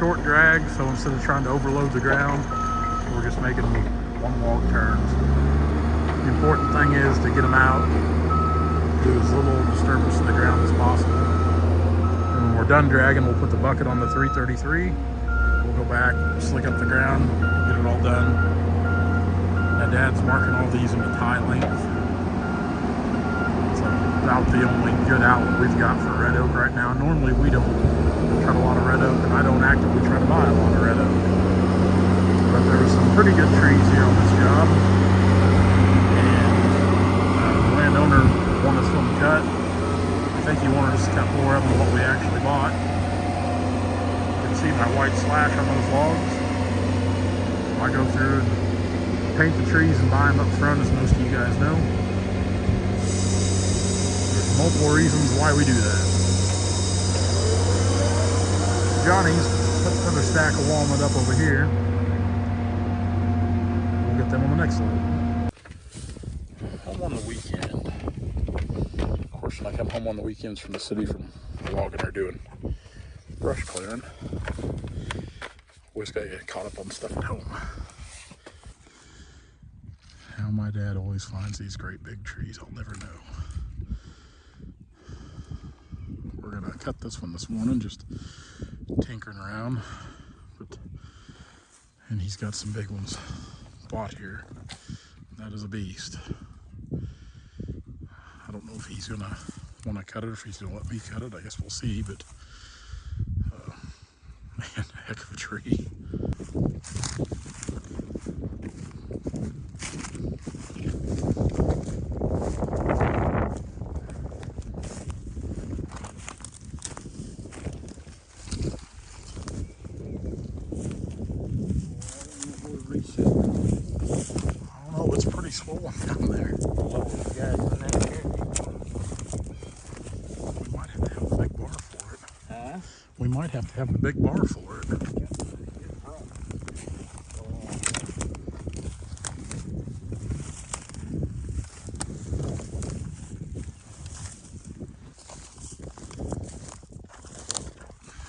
short drag, so instead of trying to overload the ground, we're just making one log turns. The important thing is to get them out, do as little disturbance to the ground as possible. And when we're done dragging, we'll put the bucket on the 333. We'll go back, slick up the ground, get it all done. Now Dad's marking all these into tie length. It's about the only good outlet we've got for red oak right now. Normally we don't cut a lot of red oak, and I don't actively try to buy a lot of red oak. But there were some pretty good trees here on this job. The landowner wanted some cut. I think he wanted us to cut more of them than what we actually bought. You can see my white slash on those logs. I go through and paint the trees and buy them up front, as most of you guys know. There's multiple reasons why we do that. Johnny's put another stack of walnut up over here. We'll get them on the next load. Home on the weekend. Of course, when I come home on the weekends from the city from logging or doing brush clearing, always gotta get caught up on stuff at home. How my dad always finds these great big trees, I'll never know. We're gonna cut this one this morning, just tinkering around, and he's got some big ones bought here. That is a beast. I don't know if he's gonna want to cut it or if he's gonna let me cut it. I guess we'll see, but man, heck of a tree. I don't know, it's pretty swollen down there. We might have to have a big bar for it. Huh? We might have to have a big bar for it.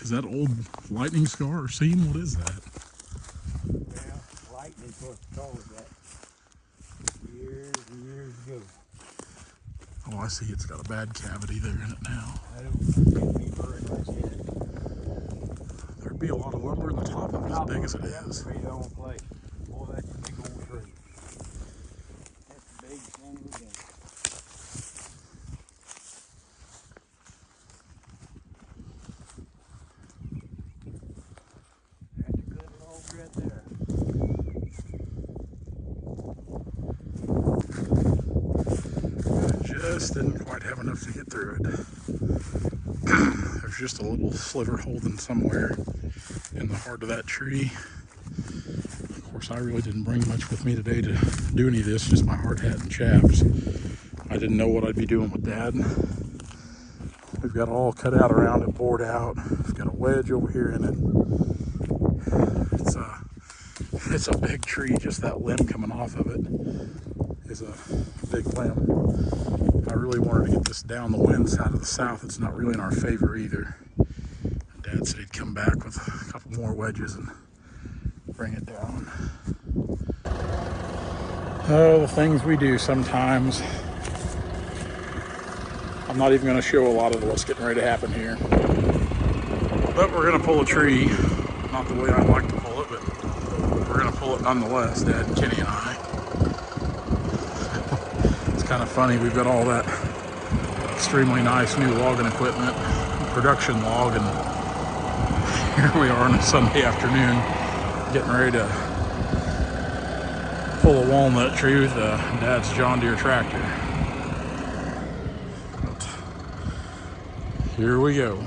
Is that old lightning scar or seam? What is that? Well, lightning's what caused that years and years ago. Oh, I see. It's got a bad cavity there in it now. I don't get me very much yet. There'd be a lot of lumber in the top of it, as big as it is. Tree on place. Boy, that's a big old tree. That's a big son of a gun. That's a good log right there. Just didn't quite have enough to get through it. There's just a little sliver holding somewhere in the heart of that tree. Of course, I really didn't bring much with me today to do any of this, just my hard hat and chaps. I didn't know what I'd be doing with Dad. We've got it all cut out around it, bored out. We've got a wedge over here in it. It's a big tree. Just that limb coming off of it is a big limb. I really wanted to get this down the wind side of the south. It's not really in our favor either. Dad said he'd come back with a couple more wedges and bring it down. Oh, the things we do sometimes. I'm not even going to show a lot of what's getting ready to happen here. But we're going to pull a tree. Not the way I'd like to pull it, but we're going to pull it nonetheless, Dad, Kenny, and I. It's kind of funny, we've got all that extremely nice new logging equipment, production log, and here we are on a Sunday afternoon getting ready to pull a walnut tree with Dad's John Deere tractor. But here we go.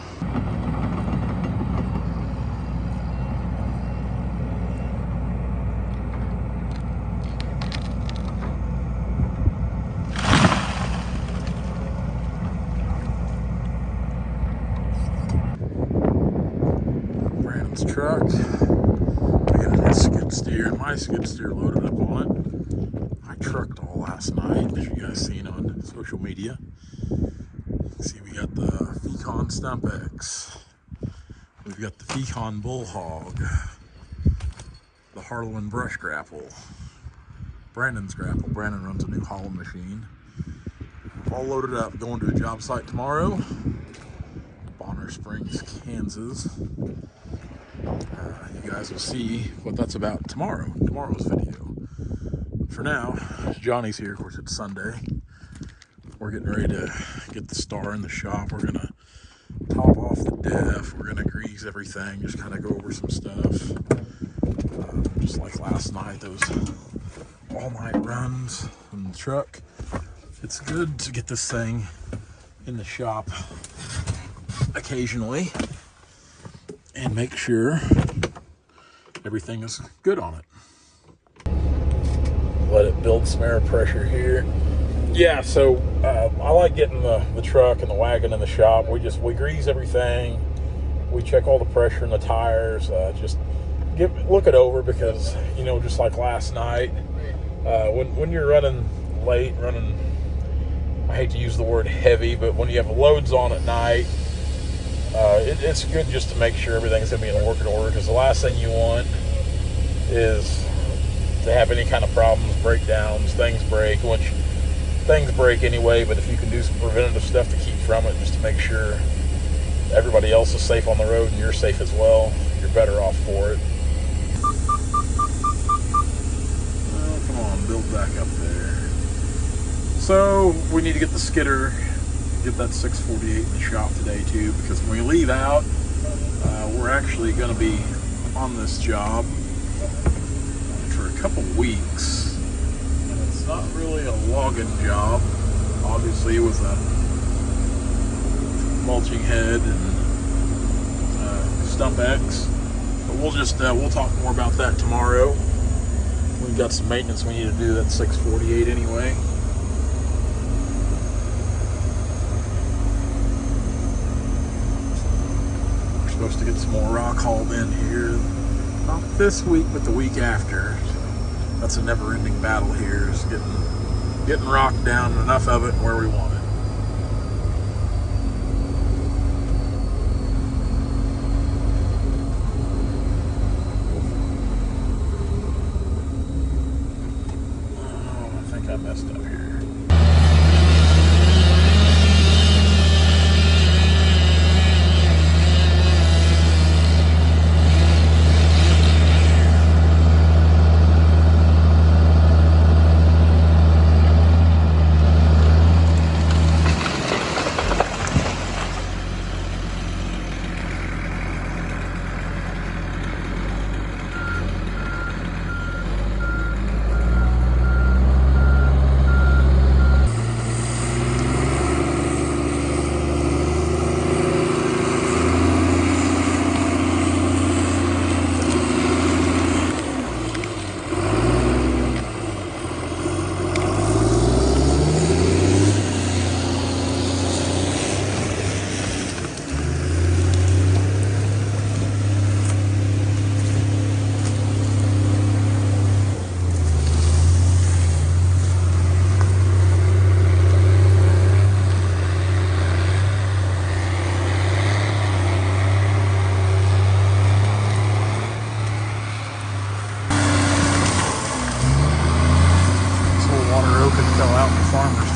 Truck. We got his skid steer, my skid steer loaded up on it. I trucked all last night, as you guys seen on social media. See, we got the Vcon Stump X. We've got the Pecan Bullhog, the Harlequin Brush Grapple, Brandon's Grapple. Brandon runs a New Holland machine. All loaded up, going to a job site tomorrow, Bonner Springs, Kansas. You guys will see what that's about tomorrow's video. But for now, Johnny's here. Of course, it's Sunday. We're getting ready to get the star in the shop. We're gonna top off the def. We're gonna grease everything, just kind of go over some stuff. Just like last night, those all-night runs in the truck. It's good to get this thing in the shop occasionally and make sure everything is good on it. Let it build some air pressure here. Yeah, so I like getting the truck and the wagon in the shop. We grease everything. We check all the pressure in the tires. Just look it over because, you know, just like last night, when you're running late, I hate to use the word heavy, but when you have loads on at night, it's good just to make sure everything's going to be in working order, because the last thing you want is to have any kind of problems, breakdowns, things break, which things break anyway, but if you can do some preventative stuff to keep from it, just to make sure everybody else is safe on the road and you're safe as well, you're better off for it. Oh, come on, build back up there. So we need to get the skidder, get that 648 in the shop today too, because when we leave out, we're actually going to be on this job for a couple weeks. And it's not really a logging job. Obviously, with a mulching head and stump X. But we'll talk more about that tomorrow. We've got some maintenance we need to do that 648 anyway. Supposed to get some more rock hauled in here, not this week but the week after. That's a never-ending battle here, is getting rock down, enough of it where we want it. Oh, I think I messed up here.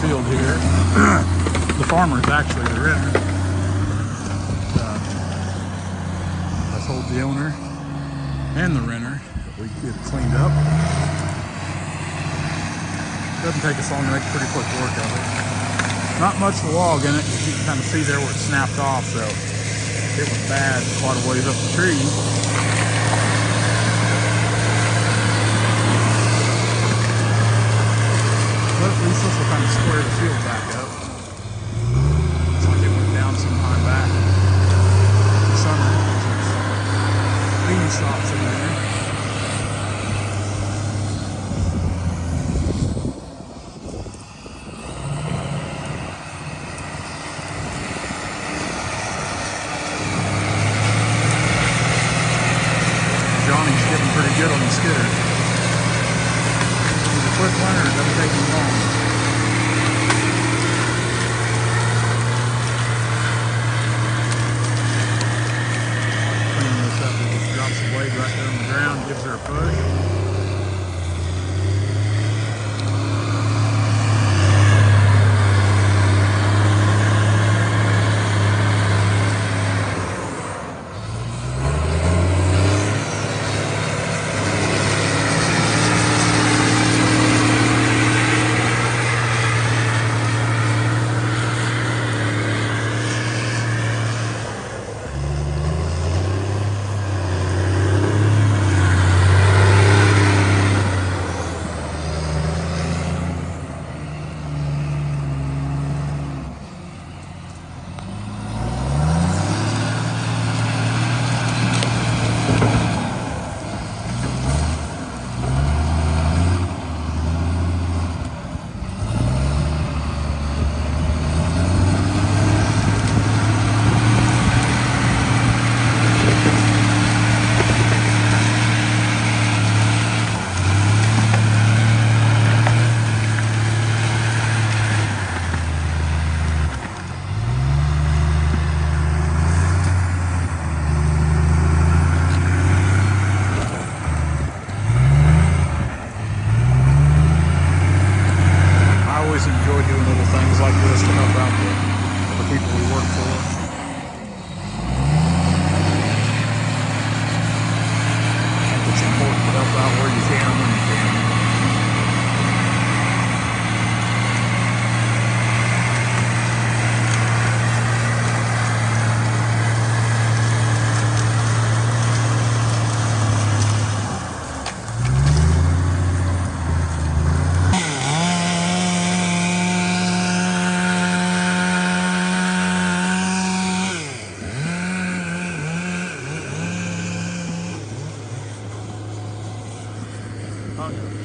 Field here. The farmer is actually the renter. I told the owner and the renter that we get it cleaned up. Doesn't take us long to make pretty quick work of it. Not much of a log in it, you can kind of see there where it snapped off, so it was bad quite a ways up the tree. But at least this will kind of square the field back up. It's like it went down some time back in the summer. There's bean stalks in there. Johnny's getting pretty good on the skidder. He's a quick learner, it doesn't take him long. like this to help out the people we work for. I think it's important to help out where you can when you can. Okay.